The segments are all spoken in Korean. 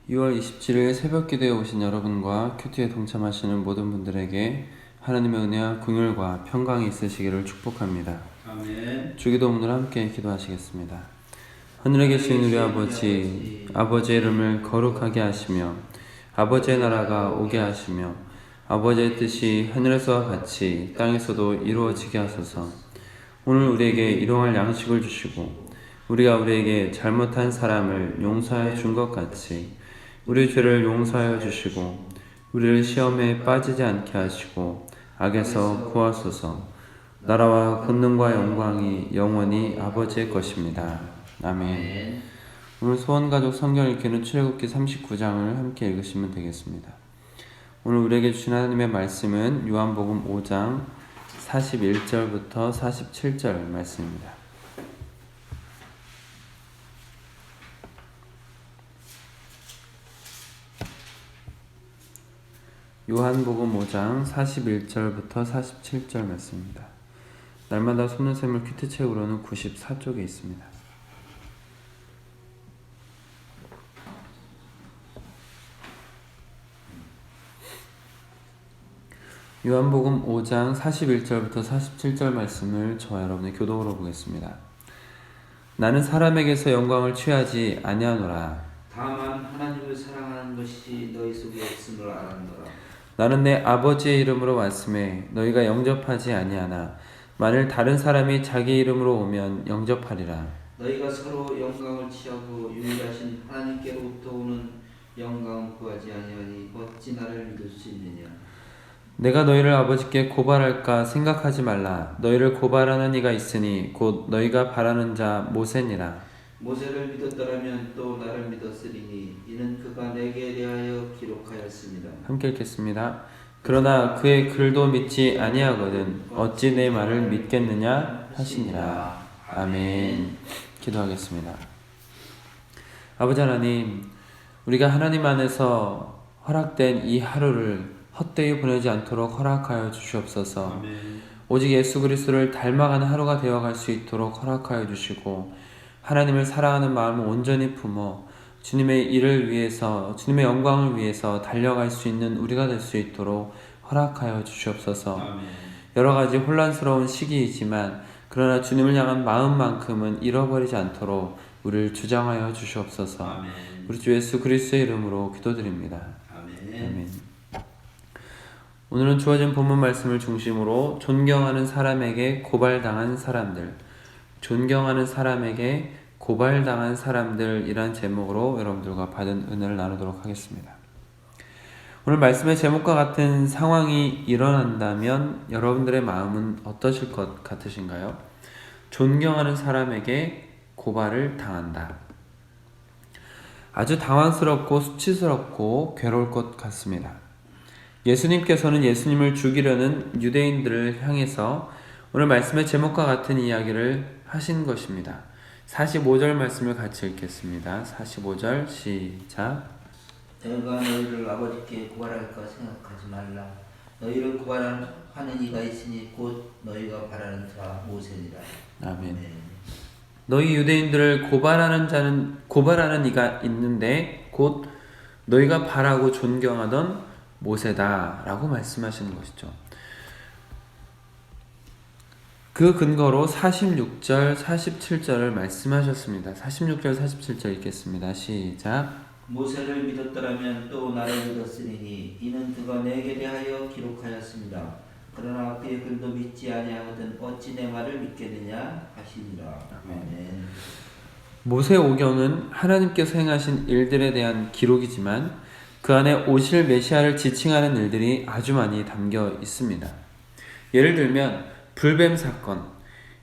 6월 27일 새벽 기도에 오신 여러분과 큐티에 동참하시는 모든 분들에게 하나님의 은혜와 긍휼과 평강이 있으시기를 축복합니다. 아멘. 주기도문을 함께 기도하시겠습니다. 하늘에 계신 우리 아버지, 아버지의 이름을 거룩하게 하시며 아버지의 나라가 오게 하시며 아버지의 뜻이 하늘에서와 같이 땅에서도 이루어지게 하소서. 오늘 우리에게 일용할 양식을 주시고 우리가 우리에게 잘못한 사람을 용서하여 준 것 같이 우리 죄를 용서하여 주시고 우리를 시험에 빠지지 않게 하시고 악에서 구하소서. 나라와 권능과 영광이 영원히 아버지의 것입니다. 아멘. 오늘 소원가족 성경 읽기는 출애굽기 39장을 함께 읽으시면 되겠습니다. 오늘 우리에게 주신 하나님의 말씀은 요한복음 5장 41절부터 47절 말씀입니다. 요한복음 5장 41절부터 47절 말씀입니다. 날마다 속는 샘물 큐티책으로는 94쪽에 있습니다. 요한복음 5장 41절부터 47절 말씀을 저와 여러분의 교독으로 보겠습니다. 나는 사람에게서 영광을 취하지 아니하노라. 다만 하나님을 사랑하는 것이 너희 속에 있음을 알았노라. 나는 내 아버지의 이름으로 왔음에 너희가 영접하지 아니하나 만일 다른 사람이 자기 이름으로 오면 영접하리라. 너희가 서로 영광을 취하고 유일하신 하나님께로부터 오는 영광을 구하지 아니하니 어찌 나를 믿을 수 있느냐. 내가 너희를 아버지께 고발할까 생각하지 말라. 너희를 고발하는 이가 있으니 곧 너희가 바라는 자 모세니라. 모세를 믿었더라면 또 나를 믿었으리니 이는 그가 내게 대하여 기록하였습니다. 함께 읽겠습니다. 그러나 그의 글도 믿지 아니하거든 어찌 내 말을 믿겠느냐 하시니라. 아멘. 기도하겠습니다. 아버지 하나님, 우리가 하나님 안에서 허락된 이 하루를 헛되이 보내지 않도록 허락하여 주시옵소서. 아멘. 오직 예수 그리스도를 닮아가는 하루가 되어갈 수 있도록 허락하여 주시고 하나님을 사랑하는 마음을 온전히 품어 주님의 일을 위해서, 주님의 영광을 위해서 달려갈 수 있는 우리가 될 수 있도록 허락하여 주시옵소서. 아멘. 여러 가지 혼란스러운 시기이지만 그러나 주님을 향한 마음만큼은 잃어버리지 않도록 우리를 주장하여 주시옵소서. 아멘. 우리 주 예수 그리스도의 이름으로 기도드립니다. 아멘. 아멘. 오늘은 주어진 본문 말씀을 중심으로 존경하는 사람에게 고발당한 사람들, 존경하는 사람에게 고발당한 사람들이란 제목으로 여러분들과 받은 은혜를 나누도록 하겠습니다. 오늘 말씀의 제목과 같은 상황이 일어난다면 여러분들의 마음은 어떠실 것 같으신가요? 존경하는 사람에게 고발을 당한다. 아주 당황스럽고 수치스럽고 괴로울 것 같습니다. 예수님께서는 예수님을 죽이려는 유대인들을 향해서 오늘 말씀의 제목과 같은 이야기를 하신 것입니다. 45절 말씀을 같이 읽겠습니다. 45절 시작. 내가 너희를 아버지께 고발할까 생각하지 말라. 너희를 고발하는 이가 있으니 곧 너희가 바라는 자 모세니라. 아멘. 너희 유대인들을 고발하는 이가 있는데 곧 너희가 바라고 존경하던 모세다라고 말씀하시는 것이죠. 그 근거로 46절, 47절을 말씀하셨습니다. 46절, 47절 읽겠습니다. 시작. 모세를 믿었더라면 또 나를 믿었으리니 이는 그가 내게 대하여 기록하였습니다. 그러나 그의 글도 믿지 아니하거든 어찌 내 말을 믿겠느냐 하시니라. 아멘. 모세 오경은 하나님께서 행하신 일들에 대한 기록이지만 그 안에 오실 메시아를 지칭하는 일들이 아주 많이 담겨 있습니다. 예를 들면 불뱀 사건.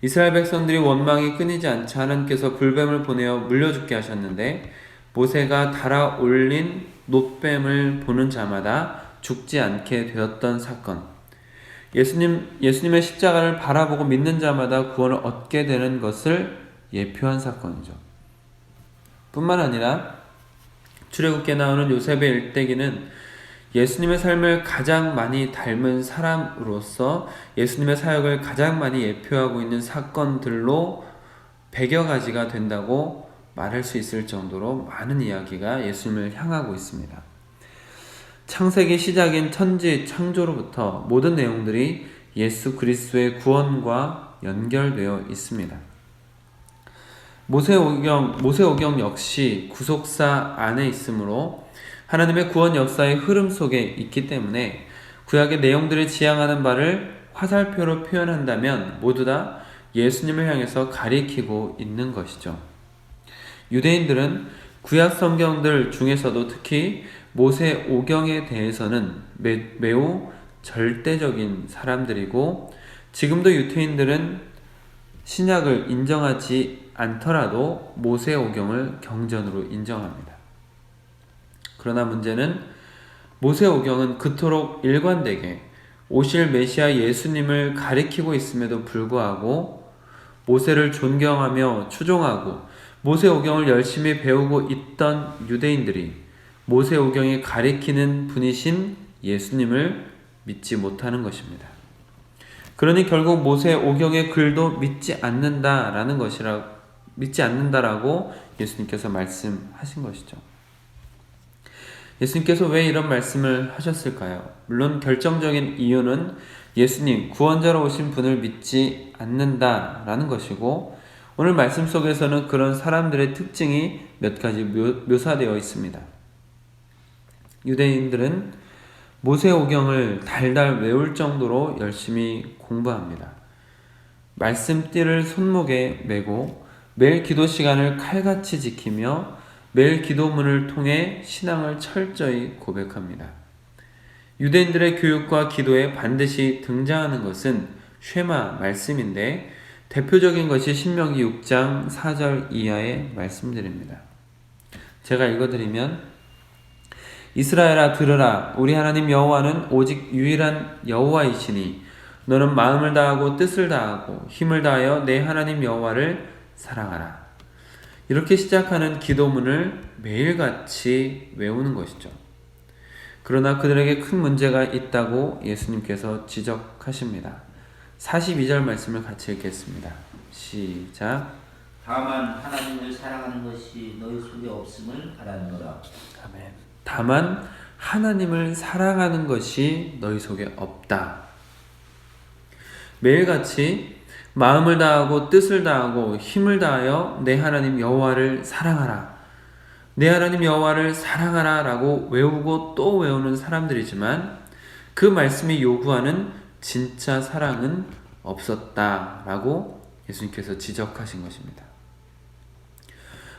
이스라엘 백성들이 원망이 끊이지 않자 하나님께서 불뱀을 보내어 물려 죽게 하셨는데 모세가 달아올린 놋뱀을 보는 자마다 죽지 않게 되었던 사건. 예수님의 십자가를 바라보고 믿는 자마다 구원을 얻게 되는 것을 예표한 사건이죠. 뿐만 아니라 출애굽기에 나오는 요셉의 일대기는 예수님의 삶을 가장 많이 닮은 사람으로서 예수님의 사역을 가장 많이 예표하고 있는 사건들로 100여 가지가 된다고 말할 수 있을 정도로 많은 이야기가 예수님을 향하고 있습니다. 창세기 시작인 천지 창조로부터 모든 내용들이 예수 그리스도의 구원과 연결되어 있습니다. 모세오경 역시 구속사 안에 있으므로 하나님의 구원 역사의 흐름 속에 있기 때문에 구약의 내용들을 지향하는 바를 화살표로 표현한다면 모두 다 예수님을 향해서 가리키고 있는 것이죠. 유대인들은 구약 성경들 중에서도 특히 모세오경에 대해서는 매우 절대적인 사람들이고, 지금도 유대인들은 신약을 인정하지 않더라도 모세오경을 경전으로 인정합니다. 그러나 문제는 모세오경은 그토록 일관되게 오실 메시아 예수님을 가리키고 있음에도 불구하고 모세를 존경하며 추종하고 모세오경을 열심히 배우고 있던 유대인들이 모세오경이 가리키는 분이신 예수님을 믿지 못하는 것입니다. 그러니 결국 모세오경의 글도 믿지 않는다라고 예수님께서 말씀하신 것이죠. 예수님께서 왜 이런 말씀을 하셨을까요? 물론 결정적인 이유는 예수님, 구원자로 오신 분을 믿지 않는다라는 것이고, 오늘 말씀 속에서는 그런 사람들의 특징이 몇 가지 묘사되어 있습니다. 유대인들은 모세오경을 달달 외울 정도로 열심히 공부합니다. 말씀띠를 손목에 메고 매일 기도 시간을 칼같이 지키며 매일 기도문을 통해 신앙을 철저히 고백합니다. 유대인들의 교육과 기도에 반드시 등장하는 것은 쉐마 말씀인데, 대표적인 것이 신명기 6장 4절 이하의 말씀들입니다. 제가 읽어드리면, 이스라엘아 들으라, 우리 하나님 여호와는 오직 유일한 여호와이시니 너는 마음을 다하고 뜻을 다하고 힘을 다하여 내 하나님 여호와를 사랑하라. 이렇게 시작하는 기도문을 매일같이 외우는 것이죠. 그러나 그들에게 큰 문제가 있다고 예수님께서 지적하십니다. 42절 말씀을 같이 읽겠습니다. 시작. 다만 하나님을 사랑하는 것이 너희 속에 없음을 알았노라. 아멘. 다만 하나님을 사랑하는 것이 너희 속에 없다. 매일같이 마음을 다하고 뜻을 다하고 힘을 다하여 내 하나님 여호와를 사랑하라. 내 하나님 여호와를 사랑하라 라고 외우고 또 외우는 사람들이지만 그 말씀이 요구하는 진짜 사랑은 없었다 라고 예수님께서 지적하신 것입니다.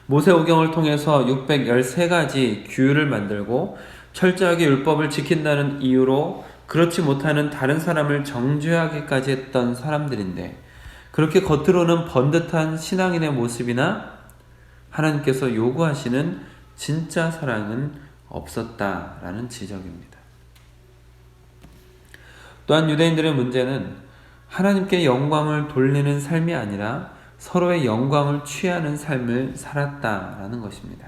모세오경을 통해서 613가지 규율을 만들고 철저하게 율법을 지킨다는 이유로 그렇지 못하는 다른 사람을 정죄하기까지 했던 사람들인데, 그렇게 겉으로는 번듯한 신앙인의 모습이나 하나님께서 요구하시는 진짜 사랑은 없었다라는 지적입니다. 또한 유대인들의 문제는 하나님께 영광을 돌리는 삶이 아니라 서로의 영광을 취하는 삶을 살았다라는 것입니다.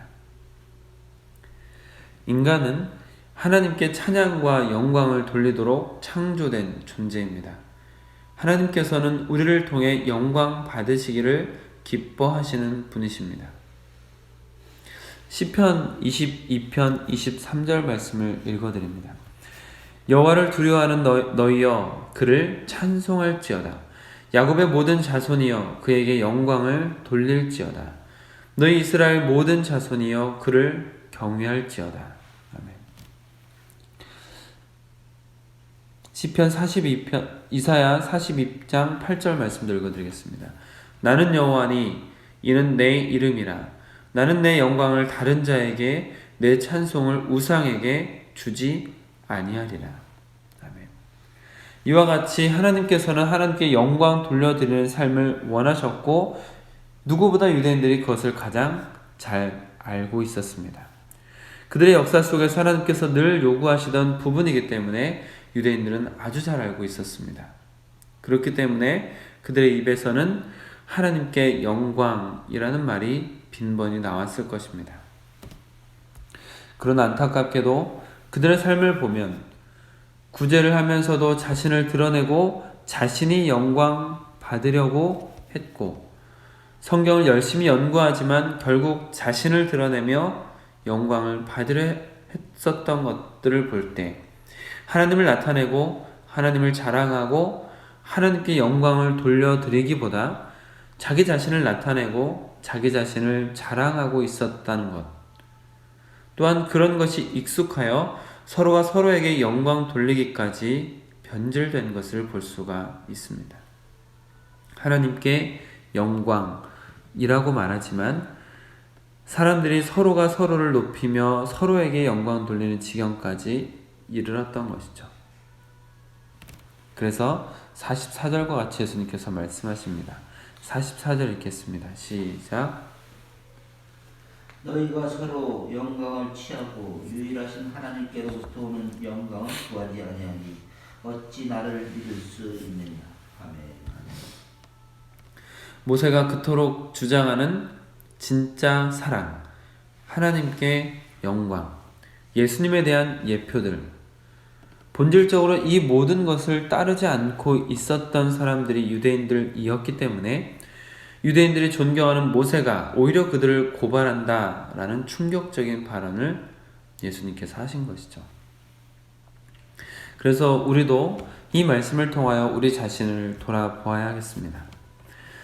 인간은 하나님께 찬양과 영광을 돌리도록 창조된 존재입니다. 하나님께서는 우리를 통해 영광 받으시기를 기뻐하시는 분이십니다. 시편 22편 23절 말씀을 읽어드립니다. 여호와를 두려워하는 너희여 그를 찬송할지어다. 야곱의 모든 자손이여 그에게 영광을 돌릴지어다. 너희 이스라엘 모든 자손이여 그를 경외할지어다. 아멘. 시편 42편 이사야 42장 8절 말씀도 읽어드리겠습니다. 나는 여호와니 이는 내 이름이라. 나는 내 영광을 다른 자에게 내 찬송을 우상에게 주지 아니하리라. 아멘. 이와 같이 하나님께서는 하나님께 영광 돌려드리는 삶을 원하셨고 누구보다 유대인들이 그것을 가장 잘 알고 있었습니다. 그들의 역사 속에서 하나님께서 늘 요구하시던 부분이기 때문에 유대인들은 아주 잘 알고 있었습니다. 그렇기 때문에 그들의 입에서는 하나님께 영광이라는 말이 빈번히 나왔을 것입니다. 그러나 안타깝게도 그들의 삶을 보면 구제를 하면서도 자신을 드러내고 자신이 영광 받으려고 했고, 성경을 열심히 연구하지만 결국 자신을 드러내며 영광을 받으려 했었던 것들을 볼 때 하나님을 나타내고 하나님을 자랑하고 하나님께 영광을 돌려드리기보다 자기 자신을 나타내고 자기 자신을 자랑하고 있었다는 것, 또한 그런 것이 익숙하여 서로가 서로에게 영광 돌리기까지 변질된 것을 볼 수가 있습니다. 하나님께 영광이라고 말하지만 사람들이 서로가 서로를 높이며 서로에게 영광 돌리는 지경까지 이르렀던 것이죠. 그래서 44절과 같이 예수님께서 말씀하십니다. 44절 읽겠습니다. 시작. 너희가 서로 영광을 취하고 유일하신 하나님께로부터 오는 영광을 구하지 아니하니 어찌 나를 믿을 수 있느냐. 아멘. 모세가 그토록 주장하는 진짜 사랑, 하나님께 영광, 예수님에 대한 예표들, 본질적으로 이 모든 것을 따르지 않고 있었던 사람들이 유대인들이었기 때문에 유대인들이 존경하는 모세가 오히려 그들을 고발한다라는 충격적인 발언을 예수님께서 하신 것이죠. 그래서 우리도 이 말씀을 통하여 우리 자신을 돌아보아야 하겠습니다.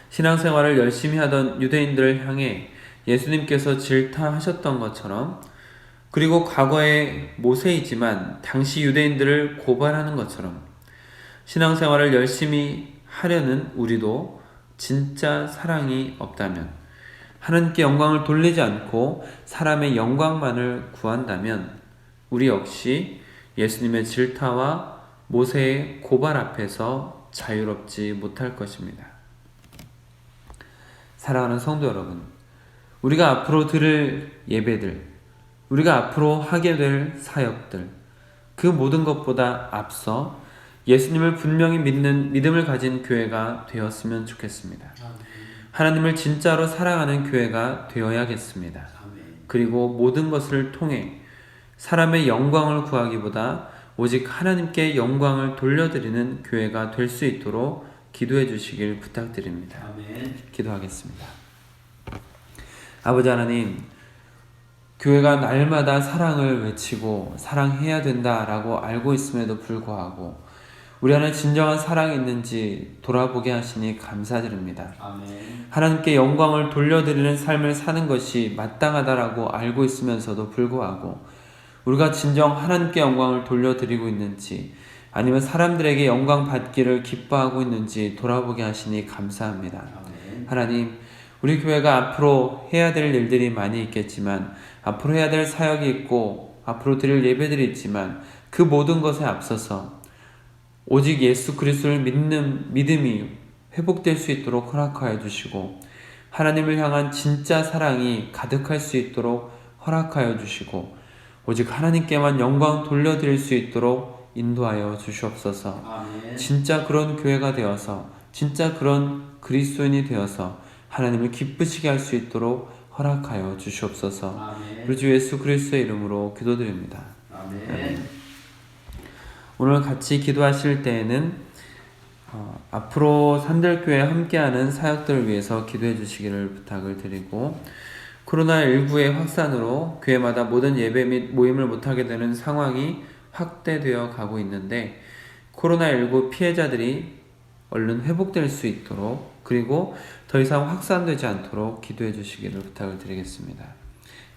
신앙생활을 열심히 하던 유대인들을 향해 예수님께서 질타하셨던 것처럼, 그리고 과거의 모세이지만 당시 유대인들을 고발하는 것처럼 신앙생활을 열심히 하려는 우리도 진짜 사랑이 없다면, 하나님께 영광을 돌리지 않고 사람의 영광만을 구한다면 우리 역시 예수님의 질타와 모세의 고발 앞에서 자유롭지 못할 것입니다. 사랑하는 성도 여러분, 우리가 앞으로 들을 예배들, 우리가 앞으로 하게 될 사역들, 그 모든 것보다 앞서 예수님을 분명히 믿는 믿음을 가진 교회가 되었으면 좋겠습니다. 하나님을 진짜로 사랑하는 교회가 되어야겠습니다. 그리고 모든 것을 통해 사람의 영광을 구하기보다 오직 하나님께 영광을 돌려드리는 교회가 될 수 있도록 기도해 주시길 부탁드립니다. 아멘. 기도하겠습니다. 아버지 하나님, 교회가 날마다 사랑을 외치고 사랑해야 된다라고 알고 있음에도 불구하고 우리 안에 진정한 사랑이 있는지 돌아보게 하시니 감사드립니다. 아멘. 하나님께 영광을 돌려드리는 삶을 사는 것이 마땅하다라고 알고 있으면서도 불구하고 우리가 진정 하나님께 영광을 돌려드리고 있는지, 아니면 사람들에게 영광 받기를 기뻐하고 있는지 돌아보게 하시니 감사합니다. 아멘. 하나님, 우리 교회가 앞으로 해야 될 일들이 많이 있겠지만, 앞으로 해야 될 사역이 있고 앞으로 드릴 예배들이 있지만, 그 모든 것에 앞서서 오직 예수 그리스도를 믿는 믿음이 회복될 수 있도록 허락하여 주시고, 하나님을 향한 진짜 사랑이 가득할 수 있도록 허락하여 주시고, 오직 하나님께만 영광 돌려드릴 수 있도록 인도하여 주시옵소서. 아멘. 진짜 그런 교회가 되어서, 진짜 그런 그리스도인이 되어서 하나님을 기쁘시게 할 수 있도록 허락하여 주시옵소서. 아멘. 우리 주 예수 그리스도의 이름으로 기도드립니다. 아멘. 오늘 같이 기도하실 때에는 앞으로 산들교회 함께하는 사역들을 위해서 기도해 주시기를 부탁을 드리고, 코로나19의 확산으로 교회마다 모든 예배 및 모임을 못하게 되는 상황이 확대되어 가고 있는데, 코로나19 피해자들이 얼른 회복될 수 있도록, 그리고 더 이상 확산되지 않도록 기도해 주시기를 부탁을 드리겠습니다.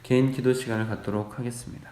개인 기도 시간을 갖도록 하겠습니다.